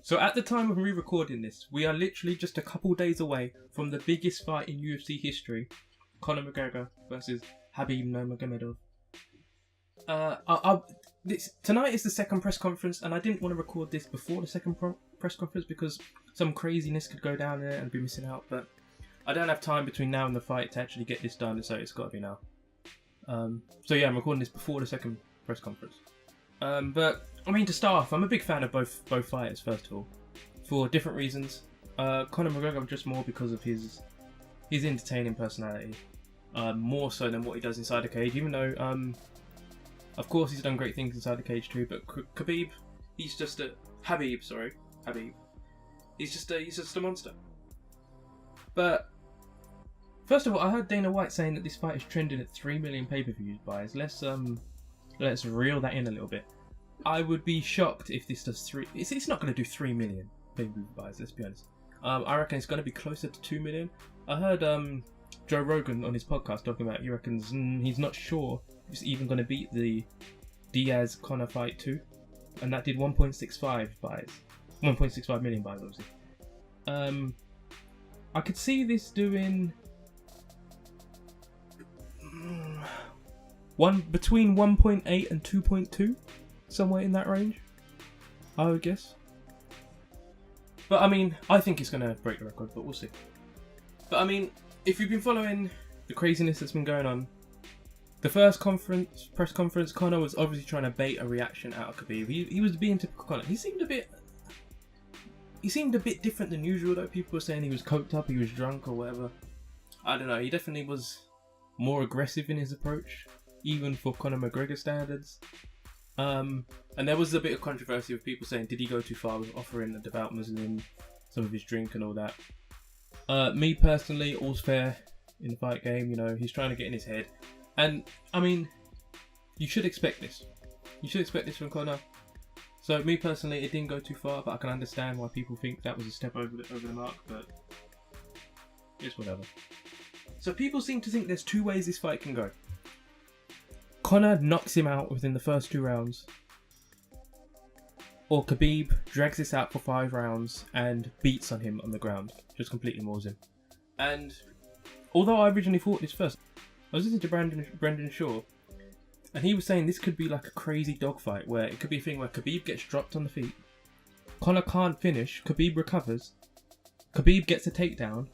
So at the time of me recording this, we are literally just a couple days away from the biggest fight in UFC history, Conor McGregor versus Khabib Nurmagomedov. Tonight is the second press conference, and I didn't want to record this before the second press conference because some craziness could go down there and be missing out. But I don't have time between now and the fight to actually get this done, so it's got to be now. So yeah, I'm recording this before the second press conference. But I mean, to start off, I'm a big fan of both fighters. First of all, for different reasons. Conor McGregor just more because of his entertaining personality, more so than what he does inside the cage. Even though, of course, he's done great things inside the cage too. But Khabib, he's just a Khabib. He's just a monster. But first of all, I heard Dana White saying that this fight is trending at 3 million pay-per-views buys. Let's reel that in a little bit. I would be shocked if this does 3. It's not going to do 3 million pay-per-view buys. Let's be honest. I reckon it's going to be closer to 2 million. I heard Joe Rogan on his podcast talking about he reckons he's not sure if it's even going to beat the Diaz-Conor fight 2, and that did 1.65 buys, 1.65 million buys, obviously. I could see this doing between 1.8 and 2.2, somewhere in that range, I would guess. But I mean, I think it's going to break the record, but we'll see. But I mean, if you've been following the craziness that's been going on, the first press conference, Conor was obviously trying to bait a reaction out of Khabib. He was being typical Conor. He seemed a bit different than usual, though. People were saying he was coked up, he was drunk or whatever. I don't know, he definitely was more aggressive in his approach, even for Conor McGregor standards. And there was a bit of controversy with people saying, did he go too far with offering a devout Muslim some of his drink and all that? Me personally, all's fair in the fight game, you know, he's trying to get in his head. And, I mean, you should expect this. You should expect this from Conor. So, me personally, it didn't go too far, but I can understand why people think that was a step over the mark, but it's whatever. So, people seem to think there's two ways this fight can go. Conor knocks him out within the first 2 rounds, or Khabib drags this out for 5 rounds and beats on him on the ground, just completely maws him. And although I originally thought this first, I was listening to Brendan Shaw, and he was saying this could be like a crazy dogfight where it could be a thing where Khabib gets dropped on the feet, Conor can't finish, Khabib recovers, Khabib gets a takedown,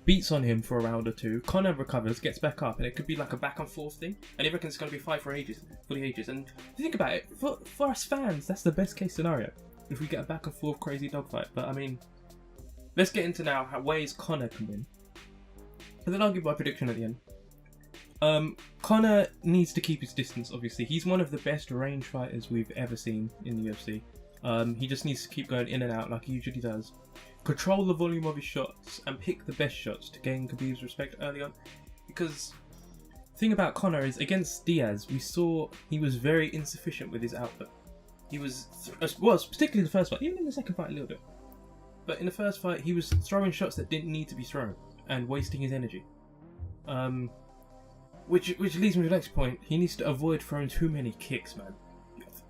beats on him for a round or 2, Conor recovers, gets back up, and it could be like a back and forth thing, and he reckons it's going to be fight for the ages. And think about it, for us fans, that's the best case scenario, if we get a back and forth crazy dogfight. But I mean, let's get into now how ways Conor can win, and then I'll give my prediction at the end. Conor needs to keep his distance, obviously. He's one of the best range fighters we've ever seen in the UFC. He just needs to keep going in and out like he usually does. Control the volume of his shots and pick the best shots to gain Khabib's respect early on. Because the thing about Conor is, against Diaz, we saw he was very insufficient with his output. He was particularly the first fight, even in the second fight a little bit. But in the first fight, he was throwing shots that didn't need to be thrown and wasting his energy. Which leads me to the next point. He needs to avoid throwing too many kicks, man.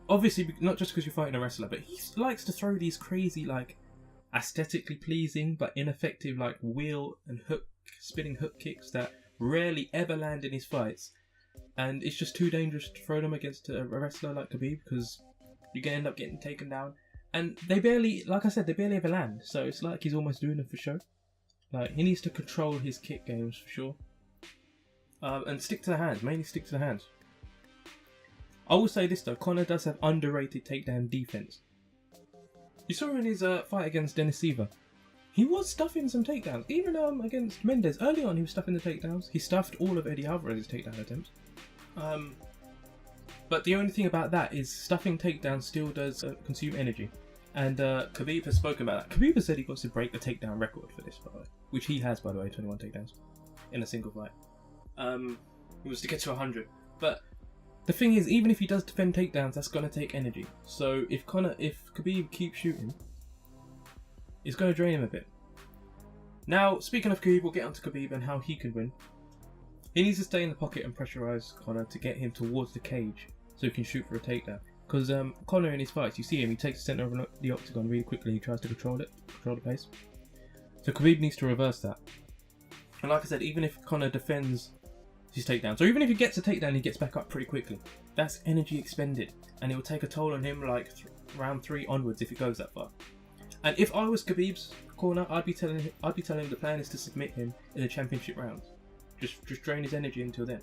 Obviously, not just because you're fighting a wrestler, but he likes to throw these crazy, like, aesthetically pleasing but ineffective, like, wheel and spinning hook kicks that rarely ever land in his fights. And it's just too dangerous to throw them against a wrestler like Khabib because you're going to end up getting taken down. And they barely, like I said, they barely ever land. So it's like he's almost doing them for show. Like, he needs to control his kick games for sure. And stick to the hands, mainly stick to the hands. I will say this though, Conor does have underrated takedown defense. You saw in his fight against Dennis Siver, he was stuffing some takedowns. Even against Mendes, early on he was stuffing the takedowns. He stuffed all of Eddie Alvarez's takedown attempts. But the only thing about that is stuffing takedowns still does consume energy. And Khabib has spoken about that. Khabib has said he wants to break the takedown record for this fight, which he has, by the way, 21 takedowns in a single fight. He was to get to 100, but the thing is, even if he does defend takedowns, that's going to take energy. So if Khabib keeps shooting, it's going to drain him a bit. Now, speaking of Khabib, we'll get onto Khabib and how he can win. He needs to stay in the pocket and pressurize Conor to get him towards the cage so he can shoot for a takedown. Because Conor in his fights, you see him, he takes the centre of the octagon really quickly, he tries to control the pace. So Khabib needs to reverse that. And like I said, even if Conor defends his takedowns, or even if he gets a takedown, he gets back up pretty quickly. That's energy expended, and it will take a toll on him like round 3 onwards if it goes that far. And if I was Khabib's corner, I'd be telling him the plan is to submit him in the championship rounds. Just drain his energy until then.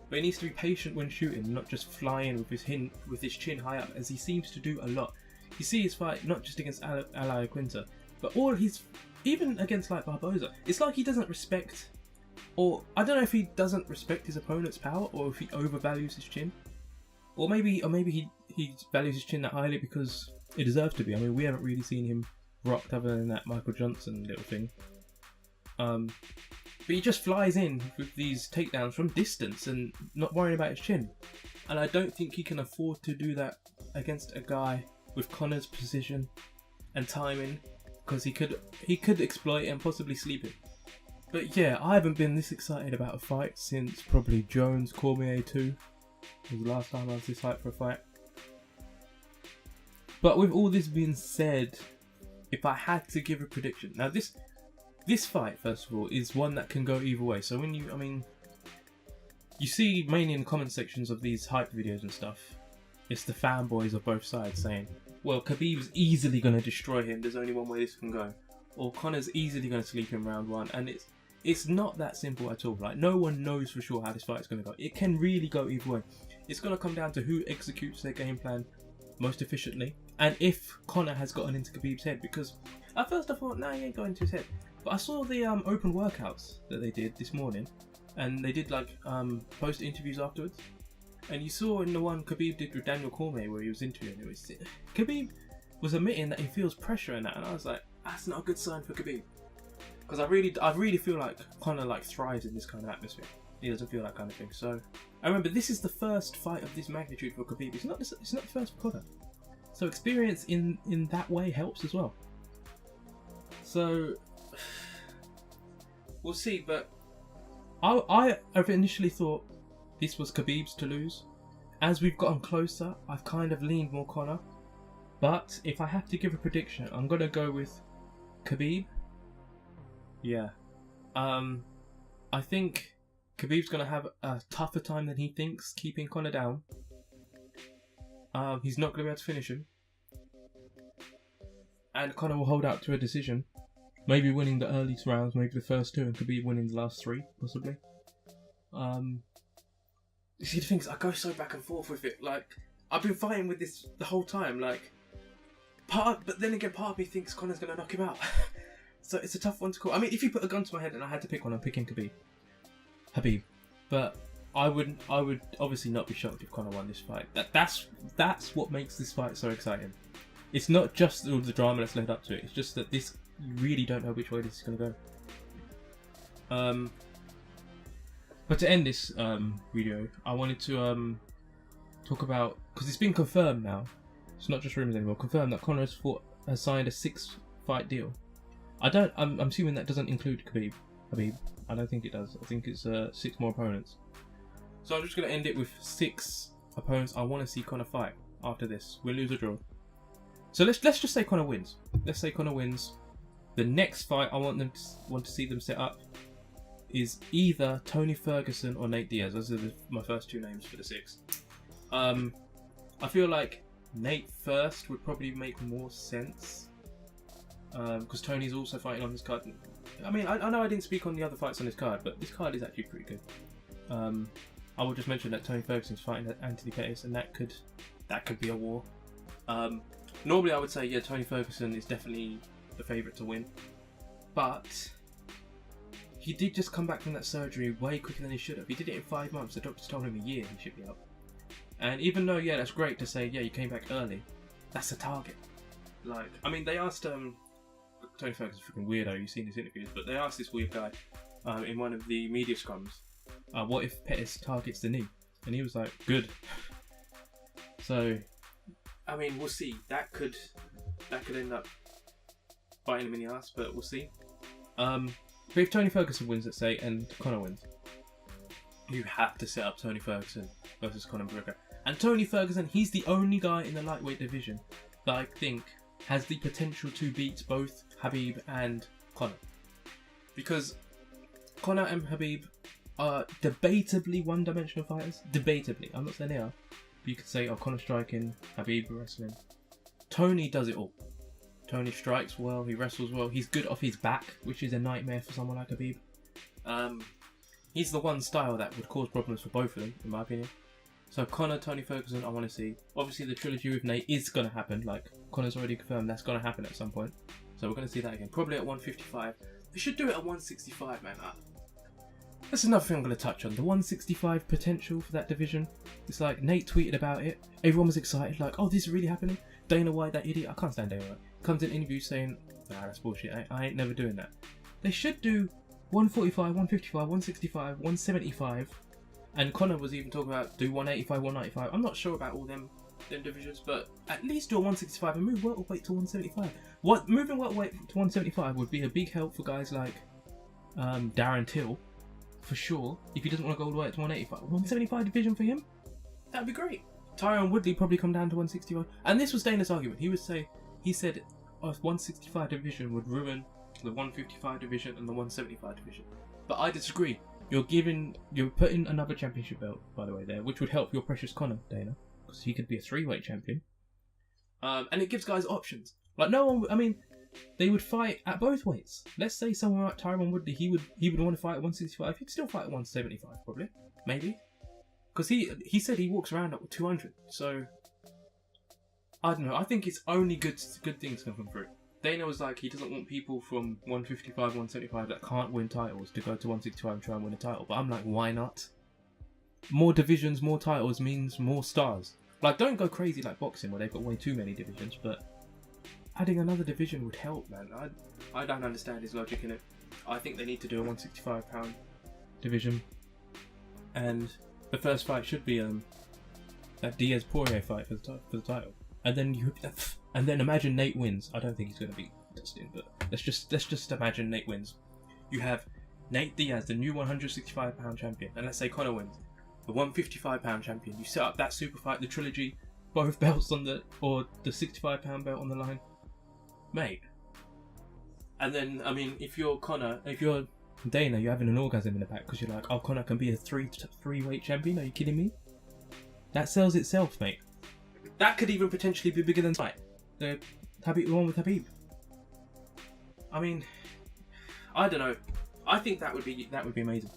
But he needs to be patient when shooting, not just fly in with his chin high up, as he seems to do a lot. You see his fight not just against Ally Quinta, but all his, even against like Barboza. It's like he doesn't respect, or I don't know if he doesn't respect his opponent's power, or if he overvalues his chin, or maybe he values his chin that highly because it deserves to be. I mean, we haven't really seen him rocked other than that Michael Johnson little thing. But he just flies in with these takedowns from distance and not worrying about his chin. And I don't think he can afford to do that against a guy with Conor's precision and timing, because he could exploit it and possibly sleep him. But yeah, I haven't been this excited about a fight since probably Jones Cormier 2. It was the last time I was this hyped for a fight. But with all this being said, if I had to give a prediction, now this fight, first of all, is one that can go either way. So when you see mainly in the comment sections of these hype videos and stuff, it's the fanboys of both sides saying, well, Khabib's easily going to destroy him, there's only one way this can go. Or Conor's easily going to sleep him round 1. And it's not that simple at all. Like, no one knows for sure how this fight is going to go. It can really go either way. It's going to come down to who executes their game plan most efficiently, and if Conor has gotten into Khabib's head. Because at first I thought, nah, he ain't got into his head. But I saw the open workouts that they did this morning, and they did like post interviews afterwards. And you saw in the one Khabib did with Daniel Cormier where he was interviewing, Khabib was admitting that he feels pressure in that, and I was like, that's not a good sign for Khabib. Because I really feel like Conor like thrives in this kind of atmosphere. He doesn't feel that kind of thing. So I remember this is the first fight of this magnitude for Khabib. It's not the first for Conor. So experience in that way helps as well. So we'll see, but I initially thought this was Khabib's to lose. As we've gotten closer, I've kind of leaned more Conor. But if I have to give a prediction, I'm going to go with Khabib. Yeah. I think Khabib's going to have a tougher time than he thinks keeping Conor down. He's not going to be able to finish him. And Conor will hold out to a decision. Maybe winning the early rounds, maybe the first 2, and Khabib winning the last 3, possibly. See, the thing is, I go so back and forth with it. Like, I've been fighting with this the whole time. Like, but then again, part of me thinks Conor's going to knock him out. So it's a tough one to call. I mean, if you put a gun to my head and I had to pick one, I'm picking Khabib. But I would obviously not be shocked if Conor won this fight. That's what makes this fight so exciting. It's not just all the drama that's led up to it. It's just that you really don't know which way this is going to go. But to end this video, I wanted to talk about, because it's been confirmed now. It's not just rumours anymore. Confirmed that Conor has signed a 6-fight deal. I'm assuming that doesn't include Khabib. I don't think it does. I think it's 6 more opponents. So I'm just going to end it with 6 opponents I want to see Conor fight after this. Win, lose or draw. So let's just say Conor wins. Let's say Conor wins. The next fight I want to see them set up is either Tony Ferguson or Nate Diaz. Those are my first 2 names for the 6. I feel like Nate first would probably make more sense. Because Tony's also fighting on his card. I mean, I know I didn't speak on the other fights on this card, but this card is actually pretty good. I will just mention that Tony Ferguson's fighting Anthony Pettis, and that could be a war. Normally I would say, yeah, Tony Ferguson is definitely the favourite to win, but he did just come back from that surgery way quicker than he should have. He did it in 5 months. The doctors told him a year he should be up. And even though, yeah, that's great to say, yeah, you came back early, that's a target. Like, I mean, they asked Tony Ferguson's freaking weirdo, you've seen his interviews, but they asked this weird guy in one of the media scrums, what if Pettis targets the knee? And he was like, good. So, I mean, we'll see. That could end up biting him in the ass, but we'll see. But if Tony Ferguson wins, let's say, and Conor wins, you have to set up Tony Ferguson versus Conor McGregor. And Tony Ferguson, he's the only guy in the lightweight division that I think has the potential to beat both Khabib and Conor. Because Conor and Khabib are debatably one-dimensional fighters. Debatably. I'm not saying they are. But you could say, oh, Conor striking, Khabib wrestling. Tony does it all. Tony strikes well, he wrestles well, he's good off his back, which is a nightmare for someone like Khabib. He's the one style that would cause problems for both of them, in my opinion. So Conor, Tony Ferguson, I want to see. Obviously the trilogy with Nate is going to happen, like Conor's already confirmed that's going to happen at some point. So we're going to see that again, probably at 155. They should do it at 165, man. That's another thing I'm going to touch on, the 165 potential for that division. It's like, Nate tweeted about it, everyone was excited, like, oh, this is really happening. Dana White, that idiot, I can't stand Dana White, comes in interviews saying, nah, that's bullshit, I ain't never doing that. They should do 145, 155, 165, 175, and Conor was even talking about do 185, 195. I'm not sure about all them divisions, but at least do a 165 and move welterweight to 175. Moving welterweight to 175 would be a big help for guys like Darren Till, for sure. If he doesn't want to go all the way up to 185, 175 division for him, that'd be great. Tyron Woodley probably come down to 165, and this was Dana's argument. He said a 165 division would ruin the 155 division and the 175 division. But I disagree. You're putting another championship belt, by the way, there, which would help your precious Conor, Dana, because he could be a 3-weight champion. And it gives guys options. Like no one, I mean, they would fight at both weights. Let's say someone like Tyron Woodley, he would want to fight at 165. He'd still fight at 175, probably, maybe, because he said he walks around at 200. So I don't know. I think it's only good things can come through. Dana was like, he doesn't want people from 155, 175 that can't win titles to go to 165 and try and win a title. But I'm like, why not? More divisions, more titles means more stars. Like, don't go crazy like boxing where they've got way too many divisions, but adding another division would help, man. I don't understand his logic in it. I think they need to do a 165-pound division. And the first fight should be that Diaz-Poirier fight for the title. And then imagine Nate wins. I don't think he's going to beat Dustin, but let's just imagine Nate wins. You have Nate Diaz, the new 165-pound champion, and let's say Conor wins, the 155-pound champion. You set up that super fight, the trilogy, both belts on the 65-pound belt on the line, mate. And then, I mean, if you're Conor, if you're Dana, you're having an orgasm in the back because you're like, oh, Conor can be a three-weight champion. Are you kidding me? That sells itself, mate. That could even potentially be bigger than fight. The one with Khabib. I mean, I don't know. I think that would be amazing.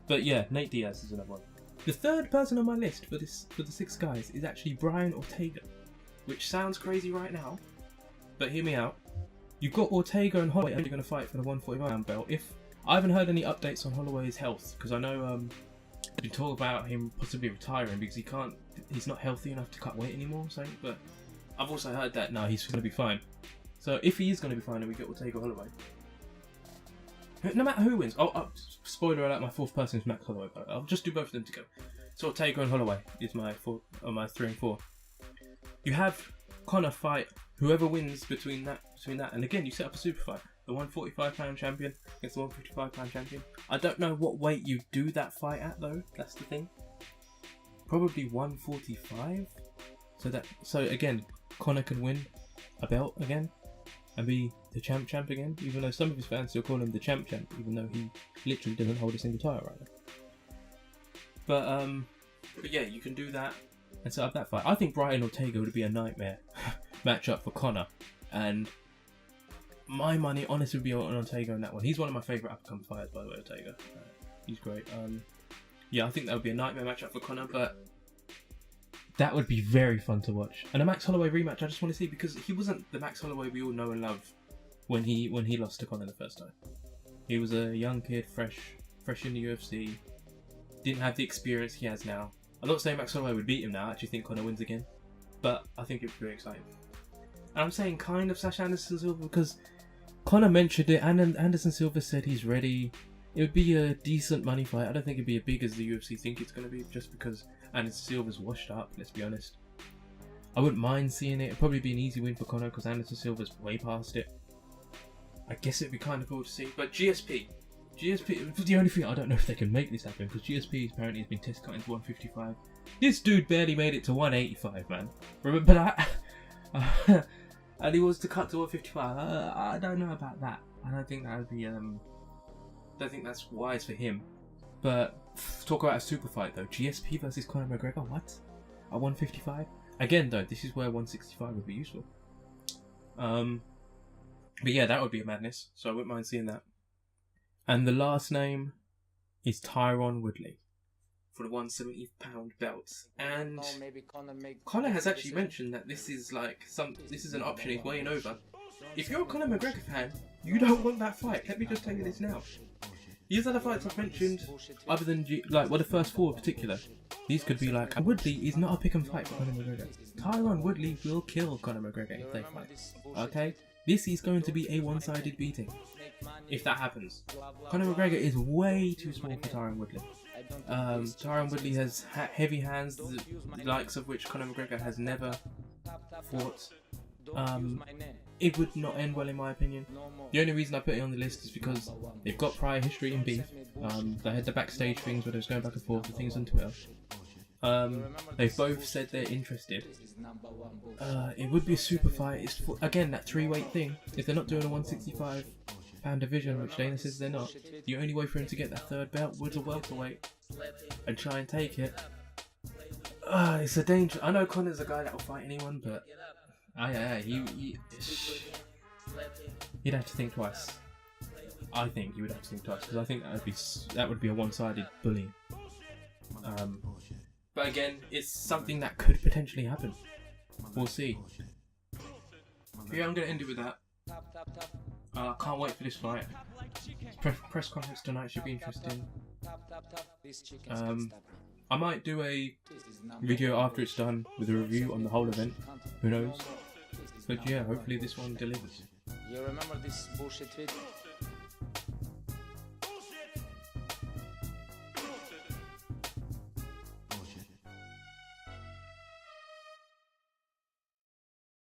But yeah, Nate Diaz is another one. The third person on my list for the 6 guys is actually Brian Ortega, which sounds crazy right now, but hear me out. You've got Ortega and Holloway only going to fight for the 145-pound belt. If I haven't heard any updates on Holloway's health, because I know there's been talk about him possibly retiring because he's not healthy enough to cut weight anymore. So, but I've also heard that no, he's going to be fine. So if he is going to be fine, then we get Ortega Holloway. No matter who wins. Spoiler alert, my 4th person is Max Holloway. But I'll just do both of them together. So Ortega and Holloway is my 3 and 4. You have Conor fight whoever wins between that, and again you set up a super fight. The 145-pound champion against the 155-pound champion. I don't know what weight you do that fight at though. That's the thing. Probably 145. So again, Conor can win a belt again and be the champ again. Even though some of his fans still call him the champ, even though he literally doesn't hold a single title right now. But yeah, you can do that and set up that fight. I think Brian Ortega would be a nightmare matchup for Conor, and my money honestly would be on Ortega in that one. He's one of my favourite up-and-coming fighters, by the way, Ortega. He's great. Yeah, I think that would be a nightmare matchup for Conor, but that would be very fun to watch. And a Max Holloway rematch, I just want to see, because he wasn't the Max Holloway we all know and love when he lost to Conor the first time. He was a young kid, fresh in the UFC, didn't have the experience he has now. I'm not saying Max Holloway would beat him now. I actually think Conor wins again, but I think it would be very exciting. And I'm saying kind of / Anderson Silva because Conor mentioned it, and Anderson Silva said he's ready. It would be a decent money fight. I don't think it'd be as big as the UFC think it's going to be, just because Anderson Silva's washed up, let's be honest. I wouldn't mind seeing it. It'd probably be an easy win for Conor because Anderson Silva's way past it. I guess it'd be kind of cool to see. But GSP, GSP. The only thing I don't know if they can make this happen because GSP apparently has been test cutting to 155. This dude barely made it to 185, man. Remember that? And he was to cut to 155. I don't know about that. I don't think that would be. Don't think that's wise for him. But talk about a super fight though. GSP versus Conor McGregor. What? At 155? Again though, this is where 165 would be useful. But yeah, that would be a madness. So I wouldn't mind seeing that. And the last name is Tyron Woodley for the 170-pound belt. And Conor has actually mentioned that this is like this is an option he's weighing over. If you're a Conor McGregor fan, you don't want that fight. Let me just tell you this now. These other fights I've mentioned, other than the first four in particular, these could be like, Woodley is not a pick and fight for Conor McGregor. Tyron Woodley will kill Conor McGregor if they fight. Okay? This is going to be a one-sided beating. If that happens. Conor McGregor is way too small for Tyron Woodley. Tyron Woodley has heavy hands, the likes of which Conor McGregor has never fought. It would not end well in my opinion. The only reason I put it on the list is because they've got prior history in beef. They had the backstage things where they was going back and forth with things on Twitter. They've both said they're interested. It would be a super fight. It's again that 3-weight thing. If they're not doing a 165-pound division, which Dana says they're not, the only way for him to get that third belt was a welterweight and try and take it. It's a danger. I know Conor's a guy that will fight anyone, but he'd have to think twice. I think he would have to think twice because I think that would be a one-sided bullying. But again, it's something that could potentially happen. We'll see. But yeah, I'm going to end it with that. Can't wait for this fight. Press conference tonight should be interesting. I might do a video after it's done with a review on the whole event. Who knows? But yeah, hopefully this one delivers. You remember this bullshit tweet?